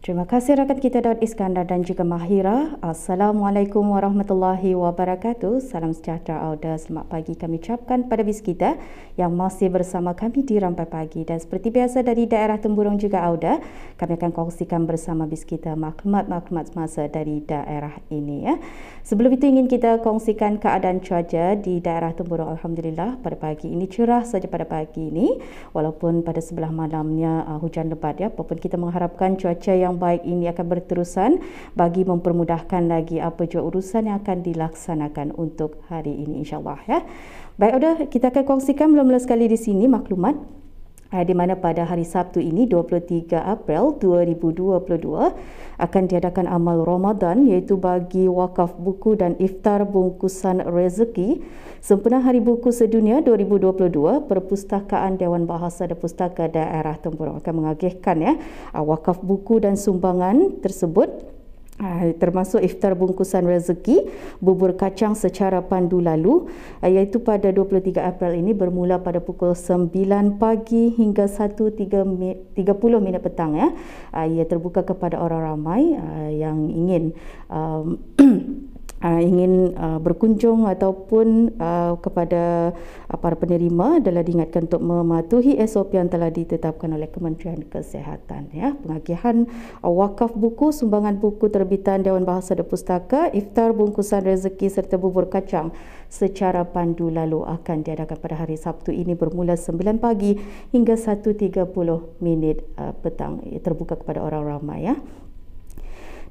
Terima kasih rakan kita Daud Iskandar dan juga Mahira. Assalamualaikum warahmatullahi wabarakatuh. Salam sejahtera Auda. Selamat pagi kami ucapkan pada bis kita yang masih bersama kami di Rampai Pagi. Dan seperti biasa dari daerah Temburong juga Auda, kami akan kongsikan bersama bis kita maklumat-maklumat semasa dari daerah ini. Sebelum itu ingin kita kongsikan keadaan cuaca di daerah Temburong. Alhamdulillah pada pagi ini cerah saja pada pagi ini. Walaupun pada sebelah malamnya hujan lebat apapun kita mengharapkan cuaca yang baik ini akan berterusan bagi mempermudahkan lagi apa jua urusan yang akan dilaksanakan untuk hari ini insya-Allah Baik, udah kita akan kongsikan mula-mula sekali di sini maklumat di mana pada hari Sabtu ini 23 April 2022 akan diadakan amal Ramadan iaitu bagi wakaf buku dan iftar bungkusan rezeki sempena Hari Buku Sedunia 2022. Perpustakaan Dewan Bahasa dan Pustaka Daerah Temburong akan mengagihkan wakaf buku dan sumbangan tersebut, termasuk iftar bungkusan rezeki bubur kacang secara pandu lalu, iaitu pada 23 April ini bermula pada pukul 9 pagi hingga 1.30 petang ia terbuka kepada orang ramai yang ingin berkunjung ataupun kepada para penerima adalah diingatkan untuk mematuhi SOP yang telah ditetapkan oleh Kementerian Kesihatan. Pengagihan wakaf buku, sumbangan buku terbitan Dewan Bahasa dan Pustaka, iftar bungkusan rezeki serta bubur kacang secara pandu lalu akan diadakan pada hari Sabtu ini bermula 9 pagi hingga 1.30 petang. Ia terbuka kepada orang ramai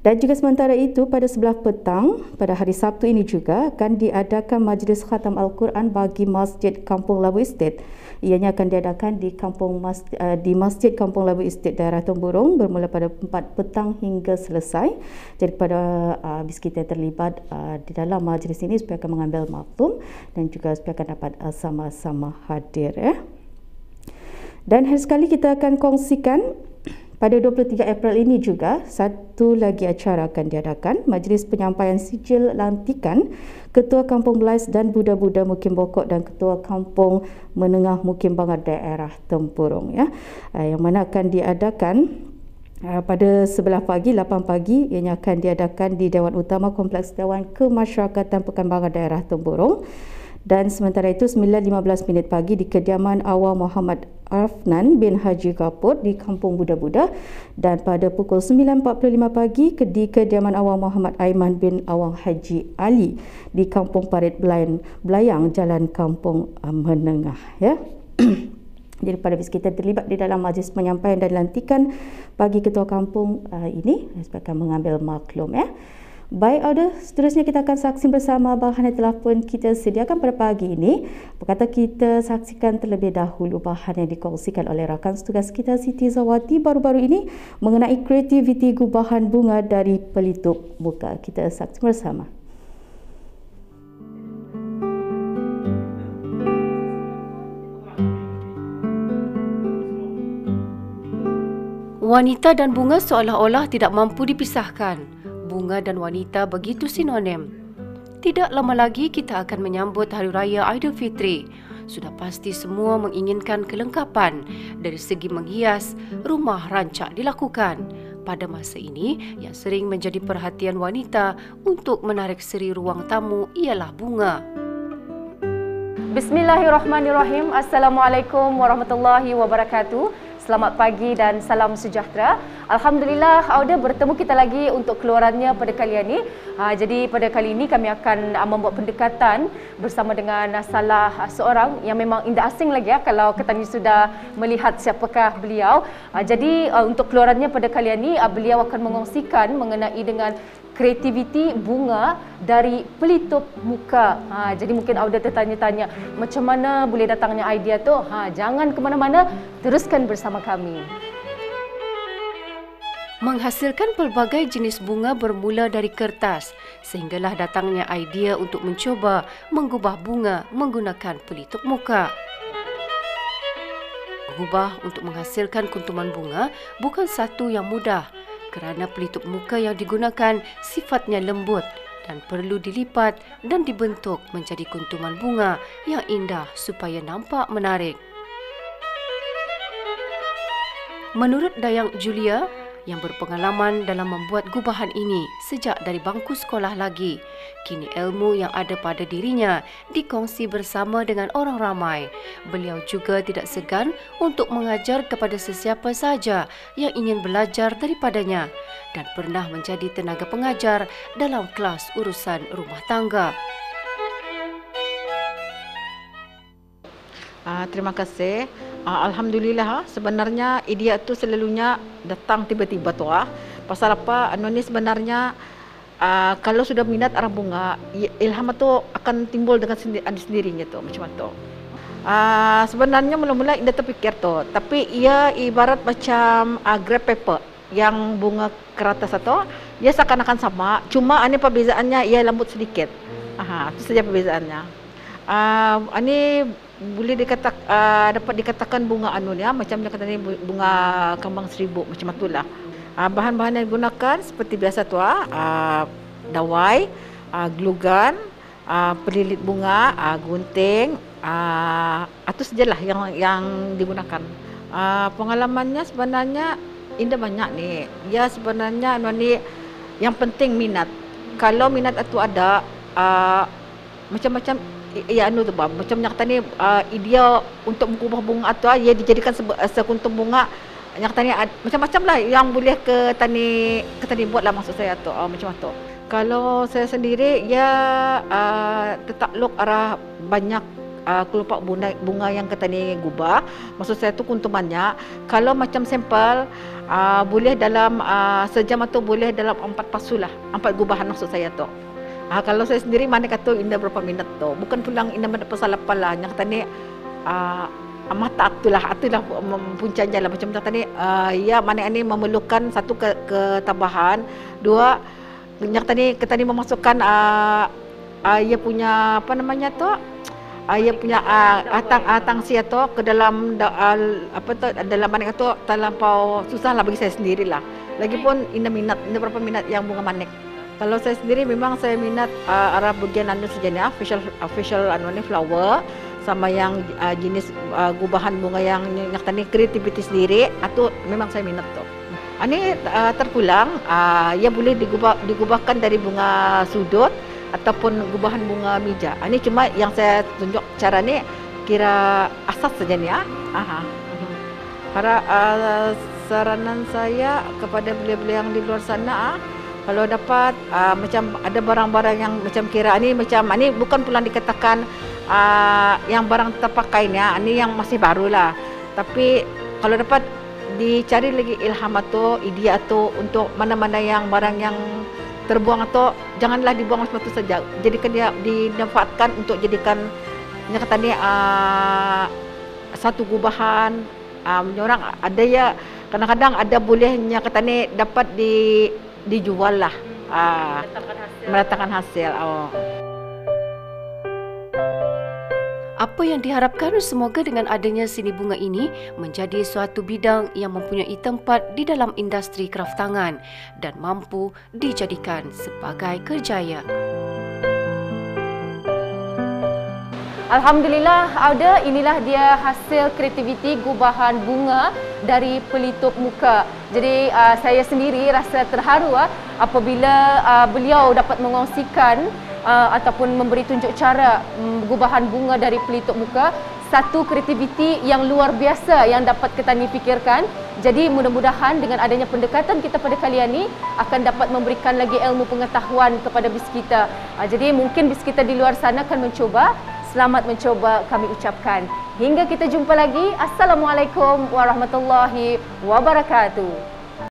Dan juga sementara itu pada sebelah petang pada hari Sabtu ini juga akan diadakan majlis khatam Al-Quran bagi Masjid Kampung Labu Estate. Ianya akan diadakan di Masjid Kampung Labu Estate daerah Temburong bermula pada 4 petang hingga selesai. Jadi pada bis kita terlibat di dalam majlis ini supaya akan mengambil maklum dan juga supaya akan dapat sama-sama hadir Dan hari sekali kita akan kongsikan pada 23 April ini juga satu lagi acara akan diadakan, majlis penyampaian sijil lantikan Ketua Kampung Belais dan Buda-Buda Mukim Bokok dan Ketua Kampung Menengah Mukim Bangar daerah Tempurung yang mana akan diadakan pada sebelah pagi 8 pagi. Ianya akan diadakan di Dewan Utama Kompleks Dewan Kemasyarakatan Pekan Bangar daerah Tempurung. Dan sementara itu 9.15 pagi di kediaman Awang Muhammad Arfnan bin Haji Gapur di Kampung Buda-Buda, dan pada pukul 9.45 pagi di kediaman Awang Muhammad Aiman bin Awang Haji Ali di Kampung Parit Belayang Jalan Kampung Menengah Jadi pada bis kita terlibat di dalam majlis penyampaian dan lantikan bagi ketua kampung ini supaya mengambil maklum Baik, Auda, seterusnya kita akan saksi bersama bahan yang telah pun kita sediakan pada pagi ini. Berkata kita saksikan terlebih dahulu bahan yang dikongsikan oleh rakan setugas kita Siti Zawati baru-baru ini mengenai kreativiti gubahan bunga dari pelitup muka. Kita saksi bersama. Wanita dan bunga seolah-olah tidak mampu dipisahkan. Bunga dan wanita begitu sinonim. Tidak lama lagi kita akan menyambut Hari Raya Aidilfitri. Sudah pasti semua menginginkan kelengkapan dari segi menghias, rumah rancak dilakukan. Pada masa ini, yang sering menjadi perhatian wanita untuk menarik seri ruang tamu ialah bunga. Bismillahirrahmanirrahim. Assalamualaikum warahmatullahi wabarakatuh. Selamat pagi dan salam sejahtera. Alhamdulillah, Auda bertemu kita lagi untuk keluarannya pada kali ini. Jadi pada kali ini kami akan membuat pendekatan bersama dengan salah seorang yang memang tidak asing lagi kalau Ketani sudah melihat siapakah beliau. Jadi untuk keluarannya pada kali ini beliau akan mengongsikan mengenai dengan kreativiti bunga dari pelitup muka. Jadi mungkin Auda tertanya-tanya macam mana boleh datangnya idea tu? Jangan ke mana-mana, teruskan bersama kami. Menghasilkan pelbagai jenis bunga bermula dari kertas, sehinggalah datangnya idea untuk mencuba mengubah bunga menggunakan pelitup muka. Mengubah untuk menghasilkan kuntuman bunga bukan satu yang mudah, kerana pelitup muka yang digunakan sifatnya lembut dan perlu dilipat dan dibentuk menjadi kuntuman bunga yang indah supaya nampak menarik. Menurut Dayang Julia, yang berpengalaman dalam membuat gubahan ini sejak dari bangku sekolah lagi. Kini ilmu yang ada pada dirinya dikongsi bersama dengan orang ramai. Beliau juga tidak segan untuk mengajar kepada sesiapa saja yang ingin belajar daripadanya dan pernah menjadi tenaga pengajar dalam kelas urusan rumah tangga. Terima kasih. Alhamdulillah, sebenarnya idea tu selalunya datang tiba-tiba tu. Pasal apa? Ni sebenarnya kalau sudah minat arah bunga, ilham tu akan timbul dengan sendirinya tu macam tu. Sebenarnya mula-mula Indah terfikir tu, tapi ia ibarat macam grab paper yang bunga kertas tu, ia seakan-akan sama, cuma ini perbezaannya ia lembut sedikit. Itu saja perbezaannya. Ini boleh dapat dikatakan bunga macam yang kata ni bunga kembang seribu macam itulah. Bahan-bahan yang digunakan seperti biasa tu dawai, glue gun, pelilit bunga, gunting, itu sajalah yang digunakan. Pengalamannya sebenarnya Indah banyak ni. Ya sebenarnya ni yang penting minat. Kalau minat itu ada macam-macam ya tu macam yang kata ni idea untuk mengubah bunga tu ia dijadikan sekuntum bunga yang kata ni macam-macam lah yang boleh ke tani buat lah, maksud saya tu macam tu. Kalau saya sendiri ya tertakluk arah banyak kelompok bunga yang kata ni gubah, maksud saya tu kuntumannya. Kalau macam sampel boleh dalam sejam atau boleh dalam 4 pasu lah, 4 gubahan maksud saya tu. Kalau saya sendiri mana kata Indah berapa minat tu, bukan pulang Indah mendapat pasal apa lah yang kata ni mata itulah puncanya lah macam kata ni ya mana ni memerlukan satu ketabahan, dua yang kata ni memasukkan ia punya apa namanya tu ia punya tangsi tu ke dalam dalam mana tu terlampau susah lah bagi saya sendirilah. Lagipun Indah berapa minat yang bunga manik. Kalau saya sendiri memang saya minat arah bagian saja ni official ni flower sama yang jenis gubahan bunga yang tadi kreativiti sendiri atau memang saya minat tu. Ini terpulang ia boleh digubahkan dari bunga sudut ataupun gubahan bunga meja. Ini cuma yang saya tunjuk cara ni kira asas saja ni Para saranan saya kepada beliau-beliau yang di luar sana, kalau dapat macam ada barang-barang yang macam kira ni macam ini bukan pula dikatakan yang barang terpakai ni, ini yang masih barulah. Tapi kalau dapat dicari lagi ilham atau idea atau untuk mana-mana yang barang yang terbuang atau janganlah dibuang seperti itu saja. Jadikan dia dimanfaatkan untuk jadikan yang kata ni satu gubahan. Orang ada ya kadang-kadang ada bolehnya kata ni dapat dijual lah, mendatangkan hasil. Apa yang diharapkan semoga dengan adanya seni bunga ini menjadi suatu bidang yang mempunyai tempat di dalam industri kraft tangan dan mampu dijadikan sebagai kerjaya. Alhamdulillah, Auda, inilah dia hasil kreativiti gubahan bunga dari pelitup muka. Jadi saya sendiri rasa terharu apabila beliau dapat mengongsikan ataupun memberi tunjuk cara gubahan bunga dari pelitup muka. Satu kreativiti yang luar biasa yang dapat kita ni fikirkan. Jadi mudah-mudahan dengan adanya pendekatan kita pada kali ini akan dapat memberikan lagi ilmu pengetahuan kepada bis kita. Jadi mungkin bis kita di luar sana akan mencuba. Selamat mencoba kami ucapkan. Hingga kita jumpa lagi. Assalamualaikum warahmatullahi wabarakatuh.